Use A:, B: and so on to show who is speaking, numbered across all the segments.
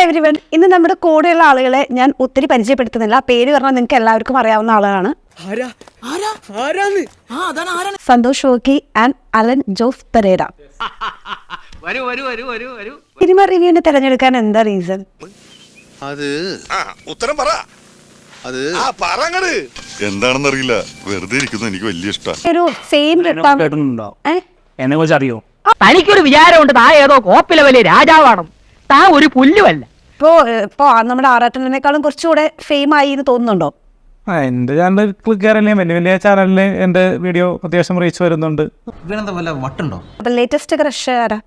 A: Everyone, ഇന്ന് നമ്മുടെ കൂടെയുള്ള ആളുകളെ ഞാൻ ഒത്തിരി പരിചയപ്പെടുത്തുന്നില്ല. പേര് പറഞ്ഞാൽ നിങ്ങൾക്ക് എല്ലാവർക്കും അറിയാവുന്ന ആളാണ്. സന്തോഷ് ഷോക്കി ആൻഡ് അലൻ ജോസ് പെരേര. സിനിമ റിവ്യൂവിനെ തിരഞ്ഞെടുക്കാൻ എന്താ റീസൺ?
B: ഉത്തരം പറ. എന്താണെന്നറിയില്ല, വെറുതെ ഇരിക്കുന്നു. എനിക്ക് വലിയ ഇഷ്ടമാണ്.
A: ഒരു സെയിം
C: എന്നെ കുറിച്ച് അറിയോ?
D: തനിക്കൊരു വിചാരമുണ്ട് താ ഏതോ കോപ്പിലെ വലിയ രാജാവാണ്, താ ഒരു പുല്ലുമല്ല.
A: ഇപ്പോ നമ്മുടെ ആറാട്ടനേക്കാളും കുറച്ചുകൂടെ ഫെയിം ആയി എന്ന് തോന്നുന്നുണ്ടോ?
C: എന്റെ ചാനൽ ക്ലിക്കാരല്ലേ, വലിയ വലിയ ചാനലില് എന്റെ വീഡിയോ അത്യാവശ്യം റീച്ച് വരുന്നുണ്ട്.
A: ലേറ്റസ്റ്റ് ക്രഷ് ആരാ?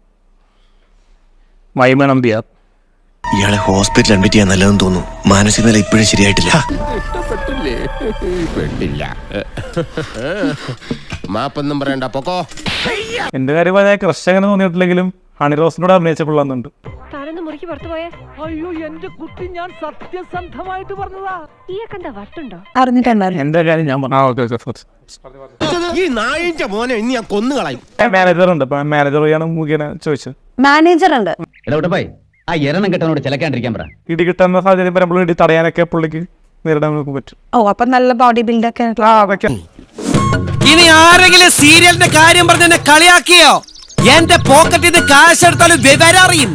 C: വൈമ നമ്പ്യാർ.
E: ഇയാളെ ഹോസ്പിറ്റൽ അഡ്മിറ്റ് ചെയ്യാൻ നല്ലതെന്ന് തോന്നുന്നു. മാനസിക നില ഇപ്പോഴും ശരിയായിട്ടില്ല.
F: മാപ്പൊന്നും പറയണ്ട, പൊക്കോ.
C: എന്റെ കാര്യം പറഞ്ഞാൽ ക്രഷ് അങ്ങനെ തോന്നിയിട്ടില്ലെങ്കിലും ഹണി റോസിനോട് അഭിനയിച്ച കൊള്ളുന്നുണ്ട്. എന്റെ കാര്യം ഞാൻ മാനേജർ ഉണ്ട്. മാനേജർ മുഖേന ചോദിച്ചത്.
A: മാനേജർ ഉണ്ട്.
C: ഇടി കിട്ടുന്ന സാഹചര്യം വരുമ്പോൾ ഇടി തടയാനൊക്കെ പുള്ളിക്ക് നേരിടാൻ നമുക്ക് പറ്റും.
A: അപ്പൊ നല്ല ബോഡി ബിൽഡ് ഒക്കെ.
G: ഇനി ആരെങ്കിലും സീരിയലിന്റെ കാര്യം പറഞ്ഞ കളിയാക്കിയോ, എന്റെ പോക്കറ്റിൽ നിന്ന് കാശ് എടുത്താലും വിവരറിയും.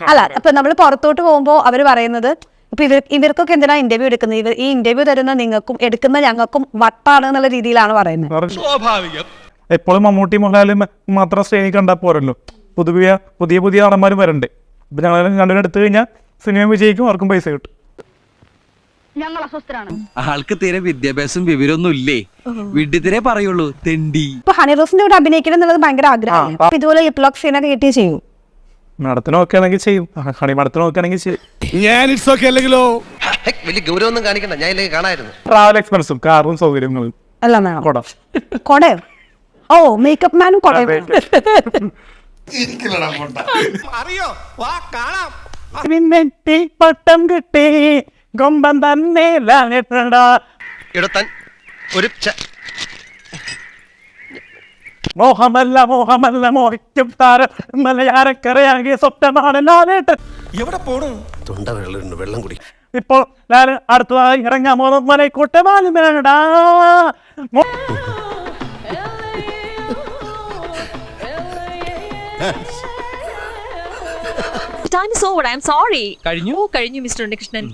A: അല്ല, ഇപ്പൊ നമ്മൾ പുറത്തോട്ട് പോകുമ്പോ അവര് പറയുന്നത് ഇപ്പൊ ഇവർക്കൊക്കെ എന്തിനാ ഇന്റർവ്യൂ എടുക്കുന്നത്, ഈ ഇന്റർവ്യൂ തരുന്ന നിങ്ങൾക്കും എടുക്കുന്ന ഞങ്ങൾക്കും വട്ടാണ് എന്നുള്ള രീതിയിലാണ് പറയുന്നത്.
C: എപ്പോഴും മമ്മൂട്ടി മോഹൻലാലും മാത്രം ശ്രേണി കണ്ടാൽ പോരല്ലോ, പുതിയ പുതിയ നടന്മാരും വരണ്ടേ. ഇപ്പൊ ഞങ്ങൾ രണ്ടുപേരും എടുത്തു കഴിഞ്ഞാൽ സിനിമ വിജയിക്കും, അവർക്കും പൈസ കിട്ടും.
G: ആൾക്ക് തീരെ വിദ്യാഭ്യാസം വിവരമൊന്നും ഇല്ലേ, വിഡ്ഢിത്തിരെ പറയുള്ളൂ, തെണ്ടി.
A: ഇപ്പൊ ഹണി റോസിന്റെ കൂടെ അഭിനയിക്കണം എന്നുള്ളത് ഭയങ്കര ആഗ്രഹമാണ്. ഇതുപോലെ ഇപ്ലോക് സീനൊക്കെ കിട്ടിയേ ചെയ്യും.
C: നടത്തിന് നോക്കുകയാണെങ്കിൽ ചെയ്യും, ഹണി മടത്തിന് നോക്കുകയാണെങ്കിൽ ചെയ്യും.
F: വലിയ ഗൗരവൊന്നും കാണിക്കണ്ട, ഞാൻ ഇതിലേക്ക് കാണായിരുന്നു.
C: ട്രാവൽ എക്സ്പെൻസും കാറും സൗകര്യങ്ങളും
A: അല്ല
C: കൊട.
A: കൊടയോ? ഓ, മേക്കപ്പ് മാനും കൊടയോ?
C: പട്ടം കിട്ടി കൊമ്പം തന്നെ മോഹമല്ല മോഹമല്ല മോഹിക്കും താര മലയാരക്കരയാകിയ സ്വപ്നമാണ് ലാലേട്ടൻ.
F: എവിടെ പോണു? തൊണ്ട വെള്ളം കുടി.
C: ഇപ്പോൾ ഞാൻ അടുത്തതായി ഇറങ്ങാൻ പോകുന്ന മലൈക്കോട്ടെ വാലുമേടാ.
H: Time is over. I'm sorry. കഴിഞ്ഞു മിസ്റ്റർ ഉണ്ണികൃഷ്ണൻ.